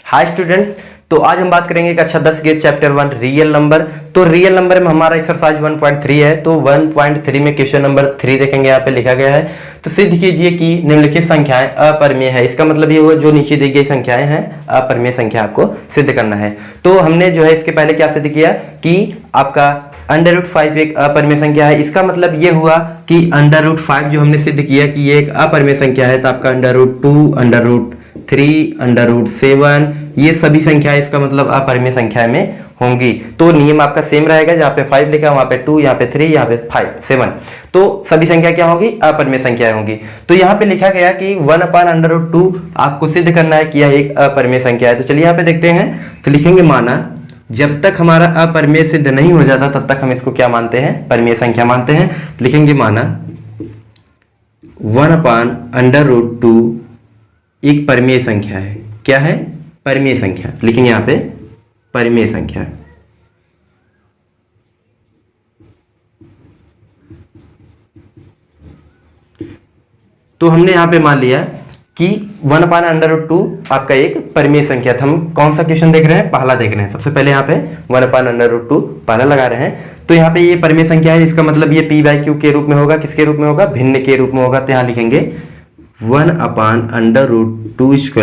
Hi students, तो आज हम बात करेंगे कक्षा 10 के चैप्टर 1 रियल नंबर। तो रियल नंबर में हमारा एक्सरसाइज 1.3 है। तो 1.3 में क्वेश्चन नंबर 3 देखेंगे, यहाँ पे लिखा गया है। तो सिद्ध कीजिए कि निम्नलिखित संख्याएं अपरिमेय है। इसका मतलब ये हुआ जो नीचे दी गई संख्याएं हैं अपरिमेय संख्या आपको सिद्ध करना है। तो हमने जो है इसके पहले क्या सिद्ध किया कि आपका √5 एक अपरिमेय संख्या है। इसका मतलब ये हुआ कि √5 जो हमने सिद्ध किया कि ये एक अपरिमेय संख्या है, तो आपका √2 √3 √7 ये सभी संख्याएं इसका मतलब अपरिमेय संख्या में होंगी। तो नियम आपका सेम रहेगा, जहाँ पे 5 लिखा वहां पे 2, यहाँ पे 3, यहाँ पे 5 7। तो सभी संख्या क्या होंगी? अपरिमेय संख्याएं होंगी। तो यहाँ पे लिखा गया कि 1/√2 आपको सिद्ध करना है कि यह एक अपरिमेय संख्या है। तो चलिए यहाँ पे देखते हैं। तो लिखेंगे माना, जब तक हमारा अपरिमेय सिद्ध नहीं हो जाता तब तक हम इसको क्या मानते हैं? परिमेय संख्या मानते हैं। लिखेंगे माना 1/√2 एक परिमेय संख्या है। क्या है? परिमेय संख्या। लिखेंगे यहाँ पे परिमेय संख्या। तो हमने यहाँ पे मान लिया कि 1/√2 आपका एक परिमेय संख्या था। हम कौन सा क्वेश्चन देख रहे हैं? पहला देख रहे हैं। सबसे पहले यहाँ पे 1/√2 पहला लगा रहे हैं। तो यहाँ पे ये परिमेय संख्या है, इसका मतलब ये p/q के रूप में होगा। किसके रूप में होगा? भिन्न के रूप में होगा। तो यहाँ लिखेंगे 1/√2 =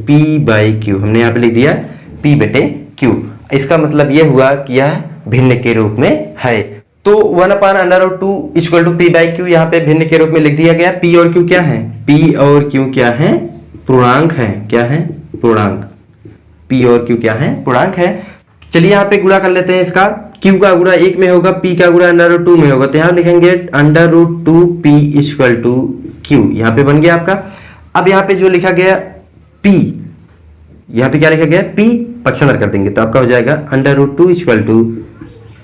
p/q। हमने यहाँ पे लिख दिया p/q। इसका मतलब ये हुआ कि यह भिन्न के रूप में है। तो 1/√2 = p/q यहाँ पे भिन्न के रूप में लिख दिया गया। p और q क्या है? p और q क्या है? पूर्णांक है। क्या है? पूर्णांक। p और q क्या है? पूर्णांक है। चलिए यहाँ पे गुणा कर लेते हैं इसका। q का गुणा 1 में होगा, p का गुणा √2 में होगा। तो यहाँ लिखेंगे √2p = q। यहाँ पे बन गया आपका। अब यहाँ पे जो लिखा गया p, यहाँ पे क्या लिखा गया? p पक्षांतर कर देंगे तो आपका हो जाएगा √2 =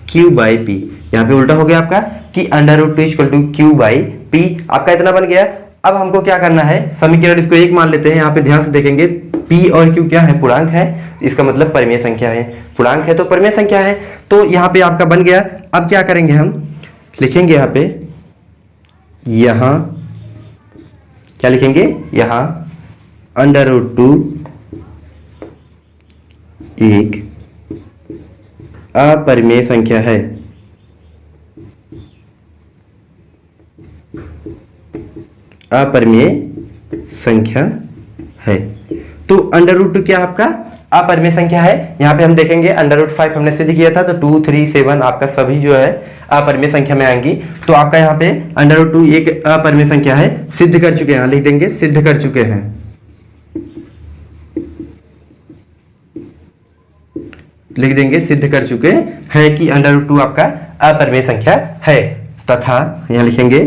q/p। यहाँ पे उल्टा हो गया आपका कि √2 = q/p। आपका इतना बन गया। अब हमको क्या करना है? समीकरण इसको 1 मान लेते हैं। यहाँ पे ध्यान से देखेंगे p और q क्या है? पूर्णांक है। इसका मतलब परिमेय संख्या है। पूर्णांक है तो परिमेय संख्या है। तो यहाँ पे आपका बन गया। अब क्या करेंगे हम? लिखेंगे यहाँ पे, यहाँ क्या लिखेंगे? यहाँ √2 एक अपरिमेय संख्या है। अपरिमेय संख्या है। तो √2 क्या आपका? अपरिमेय संख्या है। यहाँ पे हम देखेंगे √5 हमने सिद्ध किया था। तो 2, 3, 7 आपका सभी जो है अपरिमेय संख्या में आएंगी। तो आपका यहाँ पे √2 एक अपरिमेय संख्या है। सिद्ध कर चुके हैं। लिख देंगे सिद्ध कर चुके हैं। लिख देंगे सिद्ध कर चुके हैं कि √2 आपका अपरिमेय संख्या है। तथा यहाँ लिखेंगे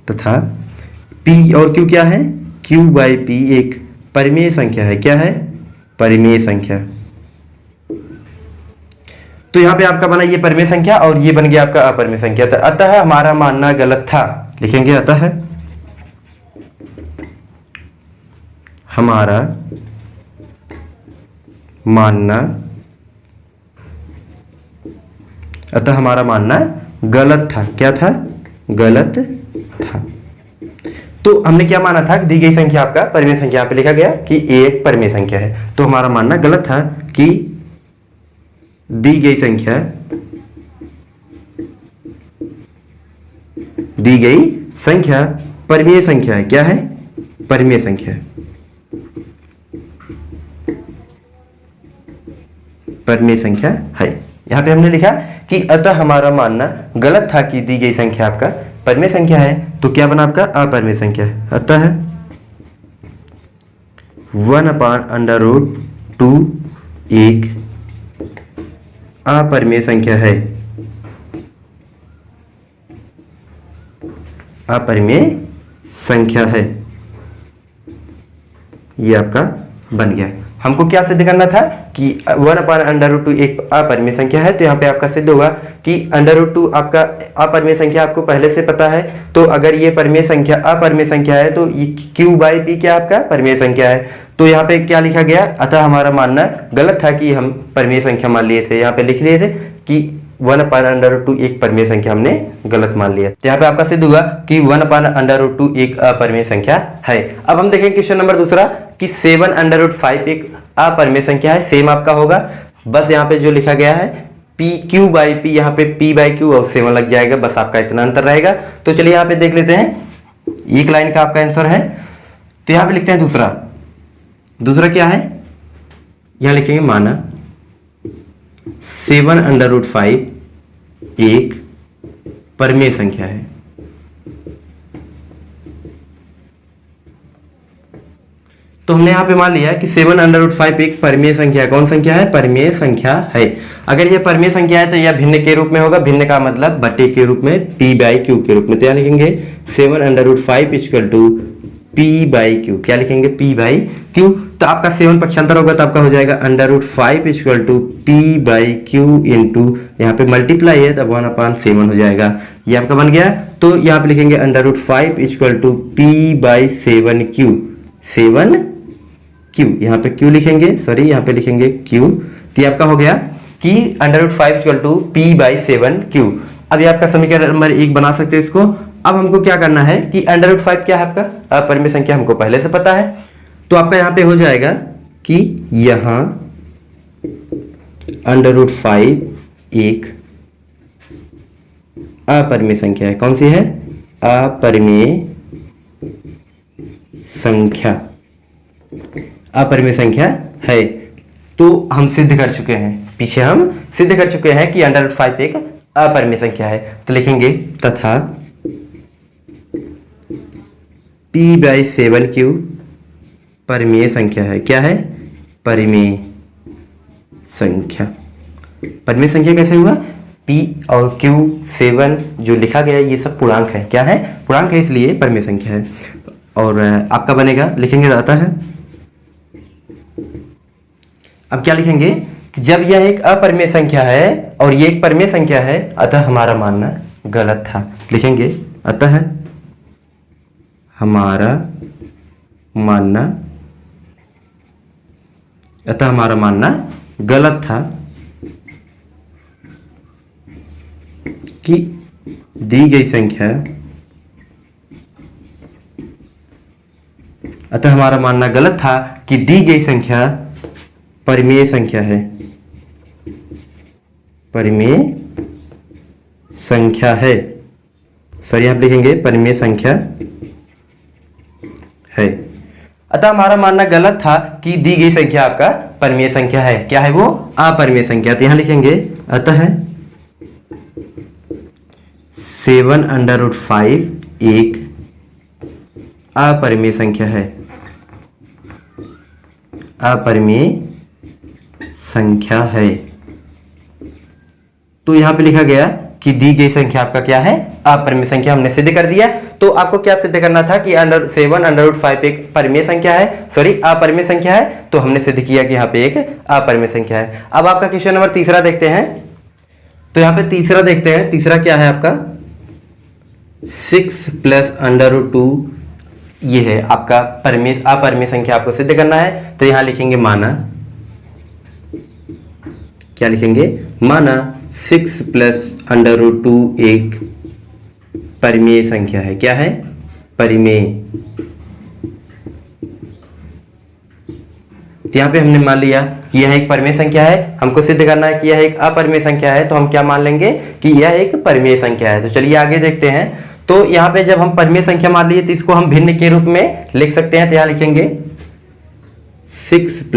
तथा p और q क्या है? q/p एक परिमेय संख्या है। क्या है? परिमेय संख्या। तो यहाँ पे आपका बना ये परिमेय संख्या और ये बन गया आपका अपरिमेय संख्या। तो अतः हमारा मानना गलत था। लिखेंगे अतः हमारा मानना गलत था। क्या था? गलत था। तो हमने क्या माना था? दी गई संख्या आपका परिमेय संख्या पे लिखा गया कि एक परिमेय संख्या है। तो हमारा मानना गलत था कि दी गई संख्या परिमेय संख्या है। क्या है? परिमेय संख्या। परिमेय संख्या है। यहाँ पे हमने लिखा कि अतः हमारा मानना गलत था कि दी गई संख्या आपका परिमेय संख्या है। तो क्या बना आपका? अपरिमेय संख्या। अतः 1/√2 एक अपरिमेय संख्या है। अपरिमेय संख्या है। ये आपका बन गया। हमको क्या सिद्ध करना था कि 1/√2 एक अपरिमेय संख्या है। तो यहाँ पे आपका सिद्ध होगा कि √2 आपका अपरिमेय संख्या आपको पहले से पता है। तो अगर ये परिमेय संख्या अपरिमेय संख्या है तो ये q/p क्या आपका परिमेय संख्या है। तो यहाँ पे क्या लिखा गया? अतः हमारा मानना गलत था कि हम परिमेय संख्या मान लिए थे। यहाँ पे लिख लिए थे कि 1/√2 एक परिमेय संख्या हमने गलत मान लिया। तो यहाँ पे आपका सिद्ध हुआ कि 1/√2 एक अपरिमेय संख्या है। अब हम देखेंगे क्वेश्चन नंबर दूसरा कि 7/5 एक अपरिमेय संख्या है, सेम आपका होगा। बस यहाँ पे जो लिखा गया है पी क्यू बाई पी, यहाँ पे पी बाई क्यू और 7 लग जाएगा, बस आपका इतना अंतर रहेगा। तो चलिए यहाँ पे देख लेते हैं, एक लाइन का आपका आंसर है। तो यहाँ पे लिखते हैं दूसरा क्या है, यहाँ लिखेंगे माना 7/5 एक परिमेय संख्या है। तो हमने यहाँ पे मान लिया कि 7/5 एक परिमेय संख्या है। कौन संख्या है? परिमेय संख्या है। अगर यह परिमेय संख्या है तो यह भिन्न के रूप में होगा, भिन्न का मतलब बटे के रूप में, p बाई क्यू के रूप में। तो यहाँ लिखेंगे 7/5 equal to p by q. क्या लिखेंगे? p by q. तो आपका 7 पक्षांतर होगा तो आपका हो जाएगा √5 equal to p by q into, यहाँ पे मल्टीप्लाई है तो 1/7 हो जाएगा, ये आपका बन गया। तो यहाँ पे लिखेंगे √5 equal to p by 7q, 7q, यहाँ पे q लिखेंगे, सॉरी यहाँ पे लिखेंगे q। तो ये आपका हो गया कि √5 equal to p by 7q। अब ये आपका समीकरण नंबर 1 बना सकते हैं इसको। अब हमको क्या करना है कि √5 क्या है आपका अपरिमेय संख्या, हमको पहले से पता है। तो आपका यहाँ पे हो जाएगा कि यहाँ √5 एक अपरिमेय संख्या है। कौन सी है? अपरिमेय संख्या, अपरिमेय संख्या है। तो हम सिद्ध कर चुके हैं, पीछे हम सिद्ध कर चुके हैं कि √5 एक अपरिमेय संख्या है। तो लिखेंगे तथा p बाई 7q परिमेय संख्या है। क्या है? परिमेय संख्या। परिमेय संख्या कैसे हुआ? p और q 7 जो लिखा गया ये सब पूर्णांक है। क्या है? पूर्णांक है, इसलिए परिमेय संख्या है। और आपका बनेगा, लिखेंगे रहता है। अब क्या लिखेंगे कि जब यह एक अपरिमेय संख्या है और ये एक परिमेय संख्या है, अतः हमारा मानना गलत था। लिखेंगे अतः हमारा मानना गलत था कि दी गई संख्या, अतः हमारा मानना गलत था कि दी गई संख्या परिमेय संख्या है, परिमेय संख्या है। सॉरी आप लिखेंगे परिमेय संख्या है। अतः हमारा मानना गलत था कि दी गई संख्या आपका परिमेय संख्या है। क्या है वो? अपरिमेय संख्या। तो यहां लिखेंगे अतः 7/5 एक अपरिमेय संख्या है, अपरिमेय संख्या है। तो यहां पे लिखा गया कि दी गई संख्या आपका क्या है? अपरिमेय संख्या। हमने सिद्ध कर दिया। तो आपको क्या सिद्ध करना था कि 7/5 एक परिमेय संख्या है, सॉरी अपरिमेय संख्या है। तो हमने सिद्ध किया कि यहाँ पे एक अपरिमेय संख्या है। अब आपका क्वेश्चन नंबर तीसरा देखते हैं। तो यहाँ पे तीसरा देखते हैं, तीसरा क्या है आपका 6 + √2, ये है आपका अपरिमेय संख्या आपको सिद्ध करना है। तो यहां लिखेंगे माना, क्या लिखेंगे? माना 6 + √2 एक परिमेय संख्या है। क्या है? परिमेय। तो यहाँ पे हमने मान लिया कि यह एक परिमेय संख्या है, हमको सिद्ध करना है कि यह एक अपरिमेय संख्या है। तो हम क्या मान लेंगे कि यह एक परिमेय संख्या है। तो चलिए आगे देखते हैं। तो यहाँ पे जब हम परिमेय संख्या मान लिए तो इसको हम भिन्न के रूप में लिख सकते हैं। तो यहाँ लिखेंगे 6 +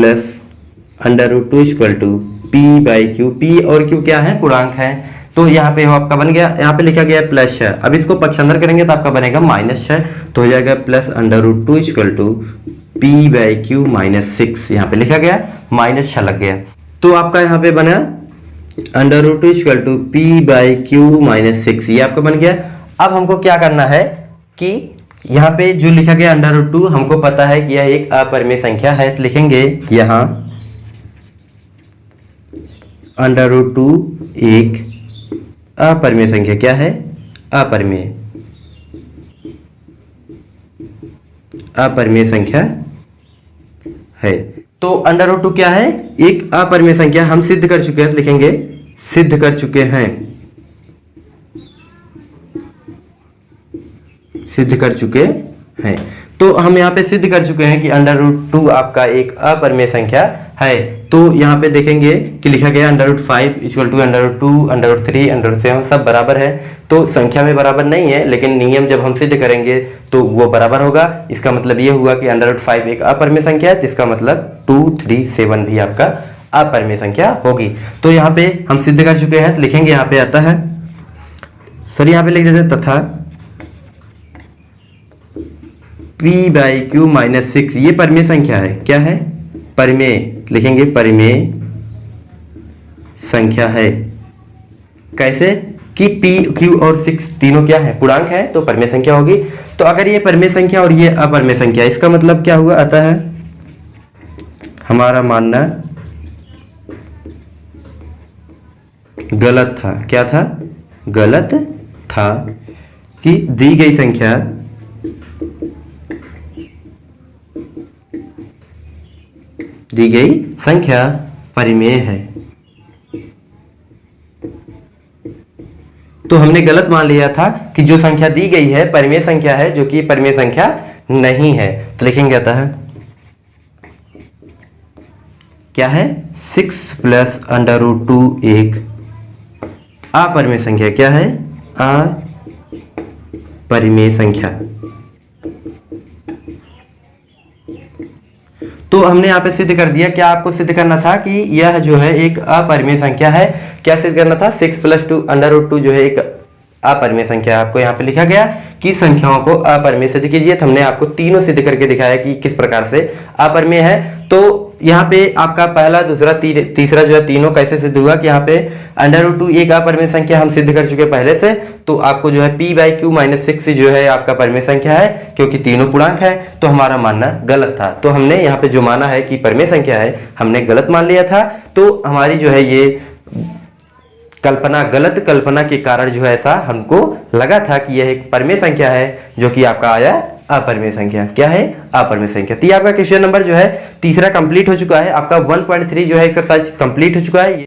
√2 equal to p by q. p और q क्या है? पूर्णांक है। तो यहाँ पे आपका बन गया, यहाँ पे लिखा गया +6। अब इसको पक्षांतर करेंगे तो आपका बनेगा -6। तो हो जाएगा +√2 equal to p by q -6। यहाँ पे लिखा गया -6 लग गया। तो आपका यहाँ पे बना √2 equal to p by q -6, ये आपका बन गया। अब हमको क्या करना है कि यहाँ पे जो लिखा गया √2, हमको पता है कि यह एक अपरिमेय संख्या है। तो लिखेंगे यहाँ √2 एक अपरिमेय संख्या। क्या है? अपरिमेय संख्या है। तो √2 क्या है? एक अपरिमेय संख्या। हम सिद्ध कर चुके हैं। तो लिखेंगे सिद्ध कर चुके हैं, सिद्ध कर चुके हैं। तो हम यहाँ पे सिद्ध कर चुके हैं कि √2 आपका एक अपरिमेय संख्या है। तो यहाँ पे देखेंगे कि लिखा गया √5 इक्वल टू √2 √3 √7 सब बराबर है। तो संख्या में बराबर नहीं है, लेकिन नियम जब हम सिद्ध करेंगे तो वो बराबर होगा। इसका मतलब ये हुआ कि √5 एक अपरिमेय संख्या है, जिसका मतलब 2, 3, 7 भी आपका अपरिमेय संख्या होगी। तो यहाँ पे हम सिद्ध कर चुके हैं, तो लिखेंगे यहाँ पे आता है, सर यहाँ पे लिख देते तथा p/q - 6 ये परिमेय संख्या है। क्या है? परिमेय, लिखेंगे परिमेय संख्या है। कैसे? कि p, q और 6 तीनों क्या है? पूर्णांक है, तो परिमेय संख्या होगी। तो अगर ये परिमेय संख्या और ये अपरिमेय संख्या, इसका मतलब क्या हुआ? आता है हमारा मानना गलत था। क्या था? गलत था कि दी गई संख्या परिमेय है। तो हमने गलत मान लिया था कि जो संख्या दी गई है परिमेय संख्या है, जो कि परिमेय संख्या नहीं है। तो लिखेंगे आता है क्या है? 6 + √2 एक अपरिमेय संख्या। क्या है? अपरिमेय संख्या। तो हमने यहाँ पे सिद्ध कर दिया। क्या आपको सिद्ध करना था कि यह जो है एक अपरिमेय संख्या है। क्या सिद्ध करना था? 6 + √2 जो है एक अपरिमेय संख्या। आपको यहाँ पे लिखा गया कि संख्याओं को अपरिमेय सिद्ध कीजिए। तो हमने आपको तीनों सिद्ध करके दिखाया कि किस प्रकार से अपरिमेय है। तो यहाँ पे आपका पहला, दूसरा, तीसरा जो है तीनों कैसे सिद्ध हुआ कि यहाँ पे √2 एक अपरिमेय संख्या हम सिद्ध कर चुके पहले से। तो आपको जो है p/q - 6 जो है आपका परिमेय संख्या है, क्योंकि तीनों पूर्णांक है। तो हमारा मानना गलत था। तो हमने यहाँ पे जो माना है कि परिमेय संख्या है, हमने गलत मान लिया था। तो हमारी जो है ये कल्पना, गलत कल्पना के कारण जो है ऐसा हमको लगा था कि यह एक परिमेय संख्या है, जो कि आपका आया अपरिमेय संख्या। क्या है? अपरिमेय संख्या। तो ये आपका क्वेश्चन नंबर जो है तीसरा कंप्लीट हो चुका है। आपका 1.3 जो है एक्सरसाइज कंप्लीट हो चुका है।